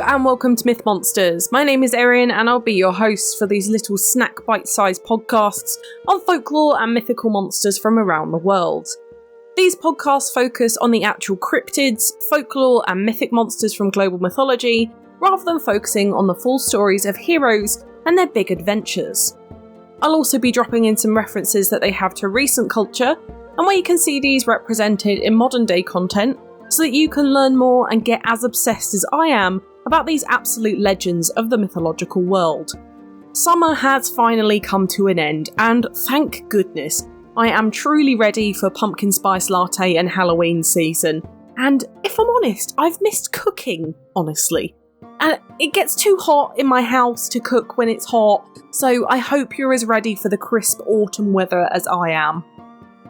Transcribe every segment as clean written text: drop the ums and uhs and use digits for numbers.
Hello and welcome to Myth Monsters. My name is Erin and I'll be your host for these little snack bite-sized podcasts on folklore and mythical monsters from around the world. These podcasts focus on the actual cryptids, folklore and mythic monsters from global mythology, rather than focusing on the full stories of heroes and their big adventures. I'll also be dropping in some references that they have to recent culture, and where you can see these represented in modern day content, so that you can learn more and get as obsessed as I am about these absolute legends of the mythological world. Summer has finally come to an end, and thank goodness, I am truly ready for pumpkin spice latte and Halloween season. And if I'm honest, I've missed cooking, honestly. And it gets too hot in my house to cook when it's hot, so I hope you're as ready for the crisp autumn weather as I am.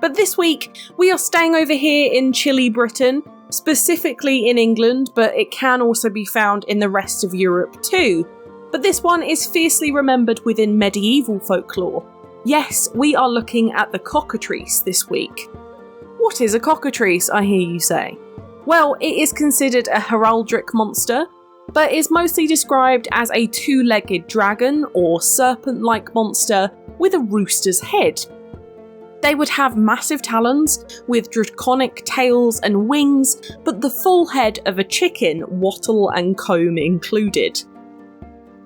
But this week, we are staying over here in chilly Britain, specifically in England, but it can also be found in the rest of Europe too. But this one is fiercely remembered within medieval folklore. Yes, we are looking at the Cockatrice this week. What is a Cockatrice, I hear you say? Well, it is considered a heraldic monster, but is mostly described as a two-legged dragon or serpent-like monster with a rooster's head. They would have massive talons with draconic tails and wings, but the full head of a chicken, wattle and comb included.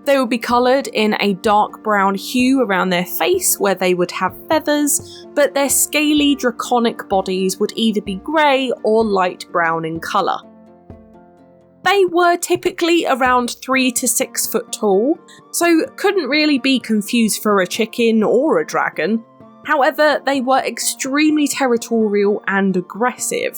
They would be coloured in a dark brown hue around their face where they would have feathers, but their scaly draconic bodies would either be grey or light brown in colour. They were typically around 3 to 6 foot tall, so couldn't really be confused for a chicken or a dragon. However, they were extremely territorial and aggressive.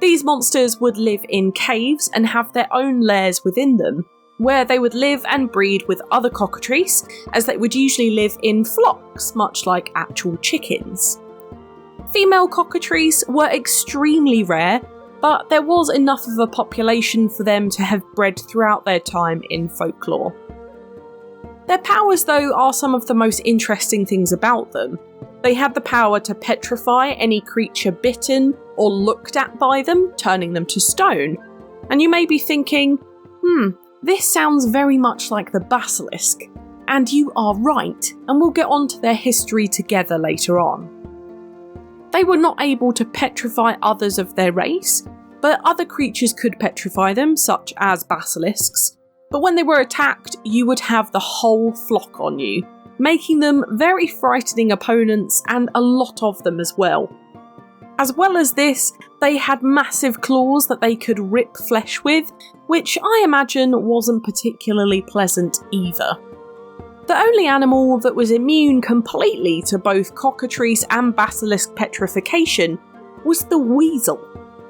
These monsters would live in caves and have their own lairs within them, where they would live and breed with other cockatrice, as they would usually live in flocks, much like actual chickens. Female cockatrice were extremely rare, but there was enough of a population for them to have bred throughout their time in folklore. Their powers, though, are some of the most interesting things about them. They had the power to petrify any creature bitten or looked at by them, turning them to stone. And you may be thinking, this sounds very much like the Basilisk. And you are right, and we'll get onto their history together later on. They were not able to petrify others of their race, but other creatures could petrify them, such as basilisks. But when they were attacked, you would have the whole flock on you, making them very frightening opponents, and a lot of them as well. As well as this, they had massive claws that they could rip flesh with, which I imagine wasn't particularly pleasant either. The only animal that was immune completely to both cockatrice and basilisk petrification was the weasel,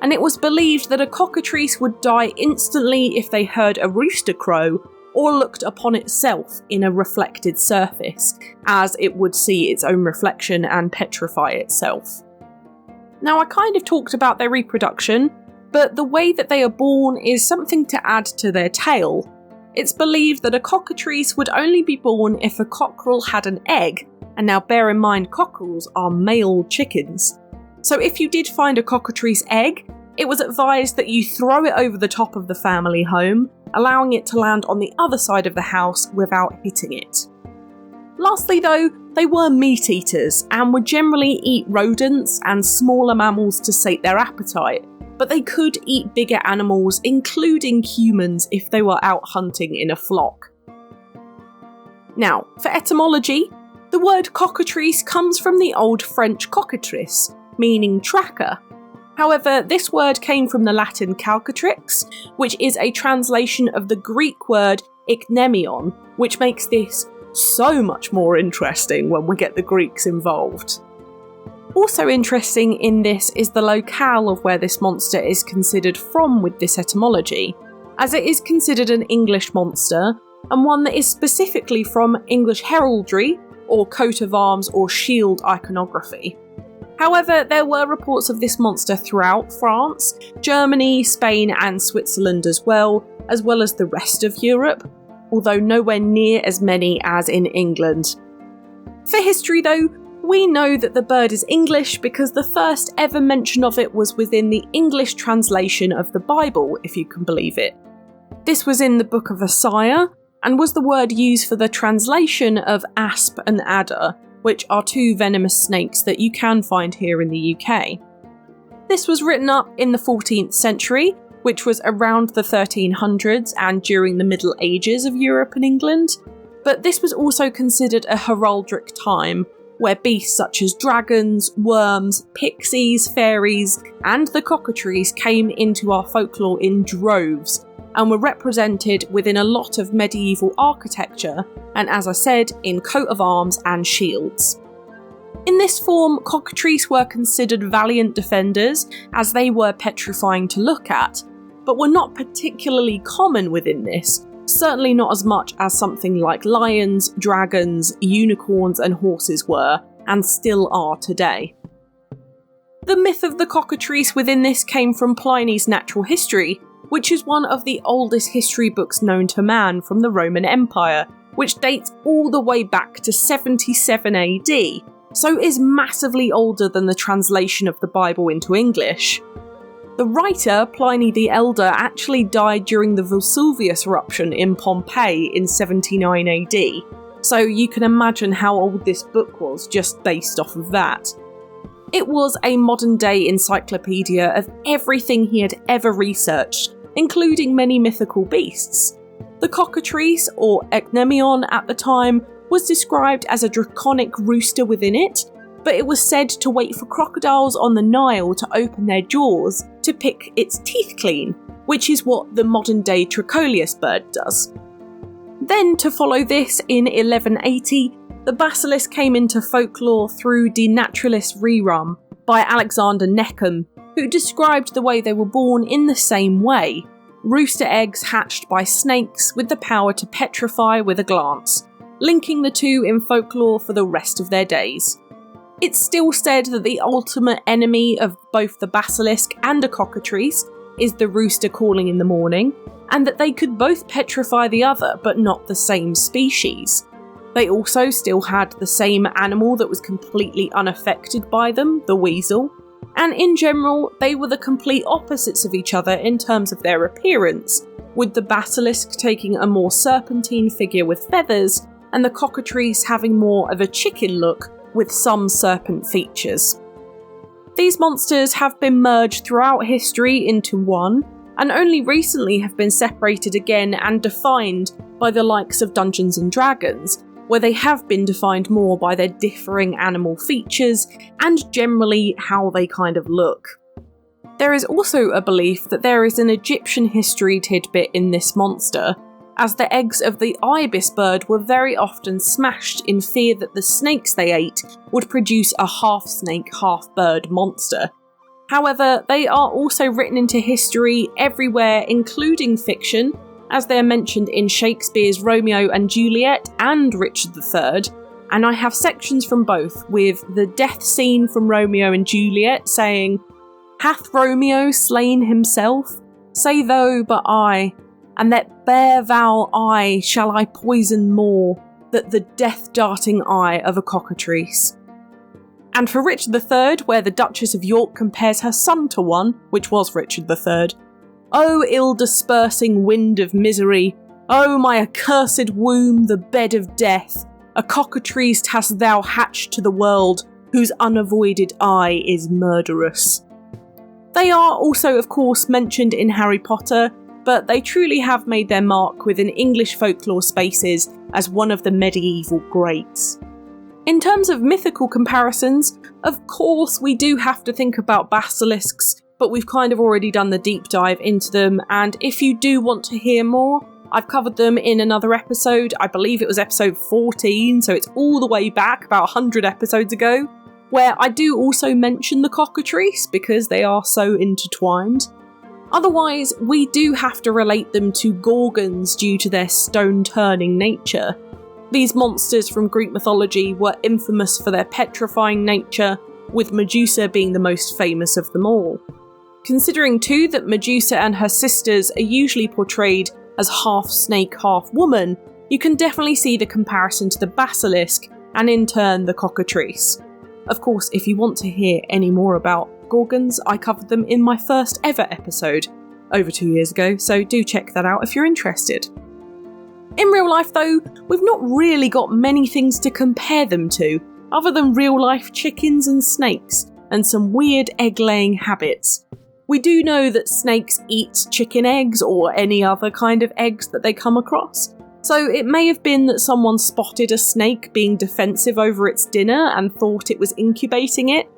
and it was believed that a cockatrice would die instantly if they heard a rooster crow or looked upon itself in a reflected surface, as it would see its own reflection and petrify itself. Now, I kind of talked about their reproduction, but the way that they are born is something to add to their tale. It's believed that a cockatrice would only be born if a cockerel had an egg, and now bear in mind cockerels are male chickens. So if you did find a cockatrice egg, it was advised that you throw it over the top of the family home, allowing it to land on the other side of the house without hitting it. Lastly though, they were meat eaters and would generally eat rodents and smaller mammals to sate their appetite, but they could eat bigger animals, including humans, if they were out hunting in a flock. Now, for etymology, the word cockatrice comes from the Old French cockatrice, meaning tracker. However, this word came from the Latin calcatrix, which is a translation of the Greek word iknemion, which makes this so much more interesting when we get the Greeks involved. Also interesting in this is the locale of where this monster is considered from with this etymology, as it is considered an English monster, and one that is specifically from English heraldry, or coat of arms or shield iconography. However, there were reports of this monster throughout France, Germany, Spain and Switzerland as well as the rest of Europe, although nowhere near as many as in England. For history though, we know that the bird is English because the first ever mention of it was within the English translation of the Bible, if you can believe it. This was in the Book of Isaiah, and was the word used for the translation of asp and adder, which are two venomous snakes that you can find here in the UK. This was written up in the 14th century, which was around the 1300s and during the Middle Ages of Europe and England, but this was also considered a heraldic time, where beasts such as dragons, worms, pixies, fairies, and the cockatrice came into our folklore in droves, and were represented within a lot of medieval architecture, and as I said, in coat of arms and shields. In this form, cockatrice were considered valiant defenders, as they were petrifying to look at, but were not particularly common within this, certainly not as much as something like lions, dragons, unicorns and horses were, and still are today. The myth of the cockatrice within this came from Pliny's Natural History, which is one of the oldest history books known to man from the Roman Empire, which dates all the way back to 77 AD, so is massively older than the translation of the Bible into English. The writer, Pliny the Elder, actually died during the Vesuvius eruption in Pompeii in 79 AD, so you can imagine how old this book was just based off of that. It was a modern-day encyclopedia of everything he had ever researched, including many mythical beasts. The cockatrice, or eknemion at the time, was described as a draconic rooster within it, but it was said to wait for crocodiles on the Nile to open their jaws to pick its teeth clean, which is what the modern-day Tricoleus bird does. Then, to follow this, in 1180, the basilisk came into folklore through De Naturalis Rerum by Alexander Neckham, who described the way they were born in the same way: rooster eggs hatched by snakes with the power to petrify with a glance, linking the two in folklore for the rest of their days. It's still said that the ultimate enemy of both the basilisk and a cockatrice is the rooster calling in the morning, and that they could both petrify the other, but not the same species. They also still had the same animal that was completely unaffected by them, the weasel, and in general, they were the complete opposites of each other in terms of their appearance, with the basilisk taking a more serpentine figure with feathers, and the cockatrice having more of a chicken look with some serpent features. These monsters have been merged throughout history into one, and only recently have been separated again and defined by the likes of Dungeons & Dragons, where they have been defined more by their differing animal features and generally how they kind of look. There is also a belief that there is an Egyptian history tidbit in this monster, as the eggs of the ibis bird were very often smashed in fear that the snakes they ate would produce a half-snake, half-bird monster. However, they are also written into history everywhere, including fiction, as they are mentioned in Shakespeare's Romeo and Juliet and Richard III, and I have sections from both, with the death scene from Romeo and Juliet saying, "Hath Romeo slain himself? Say thou but I, and that bare vow eye shall I poison more, that the death-darting eye of a cockatrice." And for Richard III, where the Duchess of York compares her son to one, which was Richard III, "O ill-dispersing wind of misery, O my accursed womb, the bed of death, a cockatrice hast thou hatched to the world, whose unavoided eye is murderous." They are also, of course, mentioned in Harry Potter, but they truly have made their mark within English folklore spaces as one of the medieval greats. In terms of mythical comparisons, of course we do have to think about basilisks, but we've kind of already done the deep dive into them, and if you do want to hear more, I've covered them in another episode. I believe it was episode 14, so it's all the way back, about 100 episodes ago, where I do also mention the cockatrice because they are so intertwined. Otherwise, we do have to relate them to gorgons due to their stone-turning nature. These monsters from Greek mythology were infamous for their petrifying nature, with Medusa being the most famous of them all. Considering too that Medusa and her sisters are usually portrayed as half snake, half woman, you can definitely see the comparison to the basilisk, and in turn the cockatrice. Of course, if you want to hear any more about gorgons, I covered them in my first ever episode, over 2 years ago, so do check that out if you're interested. In real life though, we've not really got many things to compare them to, other than real life chickens and snakes, and some weird egg-laying habits. We do know that snakes eat chicken eggs or any other kind of eggs that they come across, so it may have been that someone spotted a snake being defensive over its dinner and thought it was incubating it.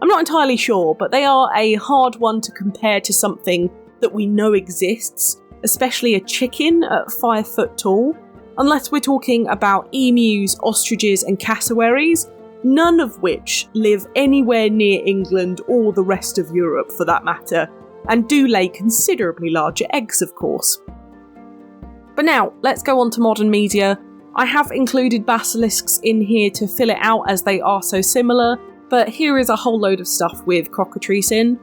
I'm not entirely sure, but they are a hard one to compare to something that we know exists, especially a chicken at 5 foot tall, unless we're talking about emus, ostriches and cassowaries, none of which live anywhere near England or the rest of Europe for that matter, and do lay considerably larger eggs of course. But now, let's go on to modern media. I have included Basilisks in here to fill it out as they are so similar, but here is a whole load of stuff with Cockatrice in.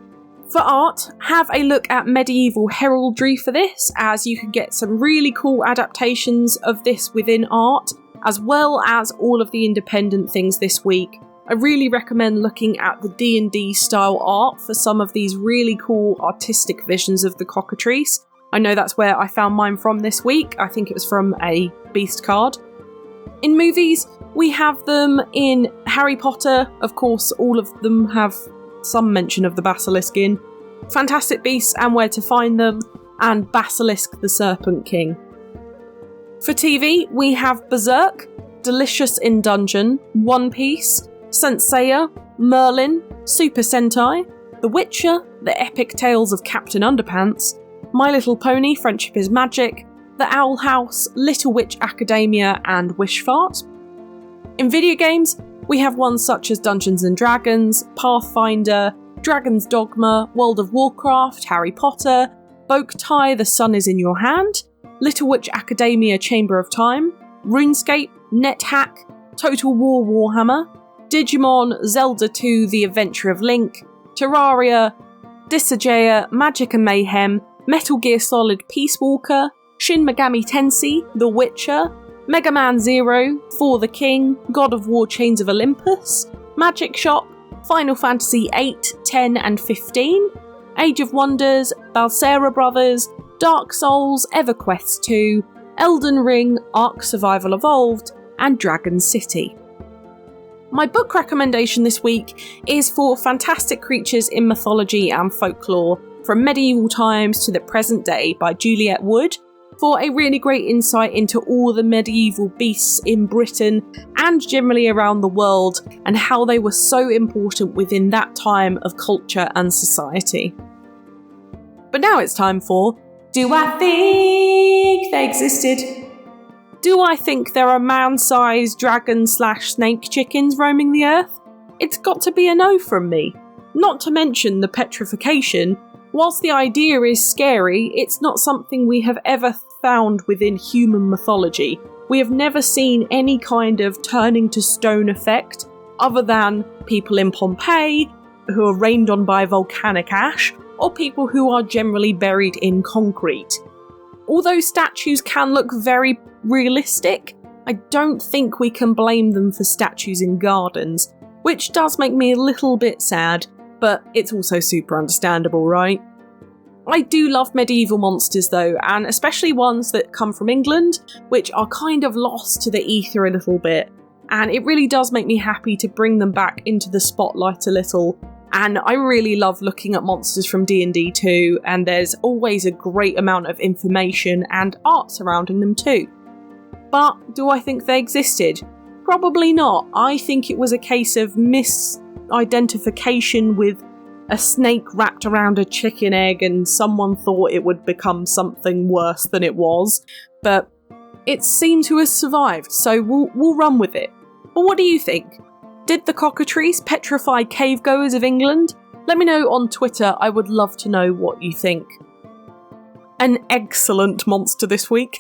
For art, have a look at medieval heraldry for this, as you can get some really cool adaptations of this within art, as well as all of the independent things this week. I really recommend looking at the D&D style art for some of these really cool artistic visions of the Cockatrice. I know that's where I found mine from this week. I think it was from a Beast card. In movies, we have them in Harry Potter. Of course, all of them have some mention of the Basilisk in. Fantastic Beasts and Where to Find Them, and Basilisk the Serpent King. For TV, we have Berserk, Delicious in Dungeon, One Piece, Saint Seiya, Merlin, Super Sentai, The Witcher, The Epic Tales of Captain Underpants, My Little Pony, Friendship is Magic, The Owl House, Little Witch Academia and Wishfart. In video games, we have ones such as Dungeons & Dragons, Pathfinder, Dragon's Dogma, World of Warcraft, Harry Potter, Bokutai, The Sun is in Your Hand, Little Witch Academia Chamber of Time, RuneScape, NetHack, Total War Warhammer, Digimon, Zelda 2 The Adventure of Link, Terraria, Disgaea, Magic and Mayhem, Metal Gear Solid Peace Walker, Shin Megami Tensei, The Witcher, Mega Man Zero, For the King, God of War Chains of Olympus, Magic Shop, Final Fantasy 8, 10 and 15, Age of Wonders, Balsera Brothers, Dark Souls, EverQuest 2, Elden Ring, Ark Survival Evolved, and Dragon City. My book recommendation this week is for fantastic creatures in mythology and folklore, from medieval times to the present day by Juliet Wood, for a really great insight into all the medieval beasts in Britain and generally around the world, and how they were so important within that time of culture and society. But now it's time for Do I Think They Existed? Do I think there are man-sized dragon/snake chickens roaming the earth? It's got to be a no from me. Not to mention the petrification. Whilst the idea is scary, it's not something we have ever found within human mythology. We have never seen any kind of turning to stone effect, other than people in Pompeii who are rained on by volcanic ash, or people who are generally buried in concrete. Although statues can look very realistic, I don't think we can blame them for statues in gardens, which does make me a little bit sad, but it's also super understandable, right? I do love medieval monsters though, and especially ones that come from England, which are kind of lost to the ether a little bit, and it really does make me happy to bring them back into the spotlight a little. And I really love looking at monsters from D&D too, and there's always a great amount of information and art surrounding them too. But do I think they existed? Probably not. I think it was a case of misidentification with a snake wrapped around a chicken egg, and someone thought it would become something worse than it was. But it seemed to have survived, so we'll run with it. But what do you think? Did the Cockatrice petrify cavegoers of England? Let me know on Twitter, I would love to know what you think. An excellent monster this week.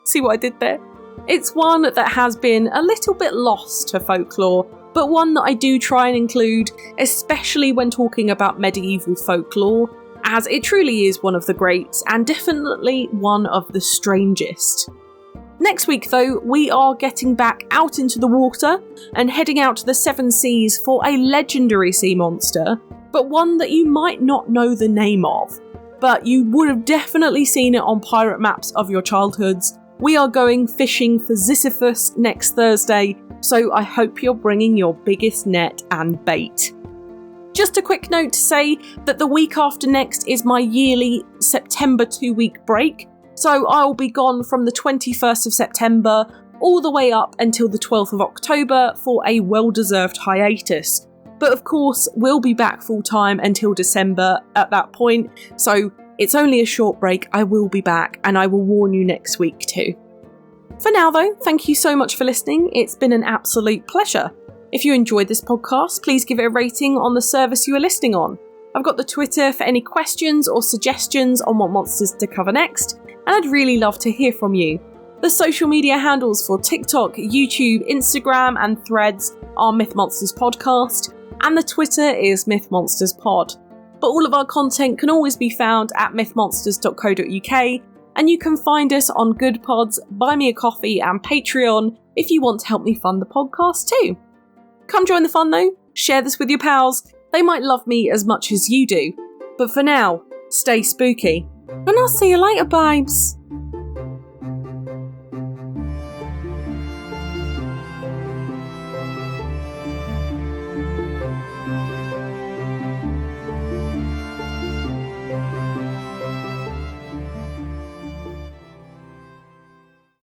See what I did there? It's one that has been a little bit lost to folklore, but one that I do try and include, especially when talking about medieval folklore, as it truly is one of the greats and definitely one of the strangest. Next week though, we are getting back out into the water and heading out to the Seven Seas for a legendary sea monster, but one that you might not know the name of. but you would have definitely seen it on pirate maps of your childhoods. We are going fishing for Sisyphus next Thursday, so I hope you're bringing your biggest net and bait. Just a quick note to say that the week after next is my yearly September 2-week break, so I'll be gone from the 21st of September all the way up until the 12th of October for a well-deserved hiatus. But of course, we'll be back full-time until December at that point, so it's only a short break. I will be back, and I will warn you next week too. For now though, thank you so much for listening. It's been an absolute pleasure. If you enjoyed this podcast, please give it a rating on the service you are listening on. I've got the Twitter for any questions or suggestions on what monsters to cover next, and I'd really love to hear from you. The social media handles for TikTok, YouTube, Instagram and Threads are Myth Monsters Podcast, and the Twitter is Myth Monsters Pod. But all of our content can always be found at mythmonsters.co.uk, and you can find us on Good Pods, Buy Me a Coffee and Patreon if you want to help me fund the podcast too. Come join the fun though, share this with your pals, they might love me as much as you do. But for now, stay spooky, and I'll see you later, babes.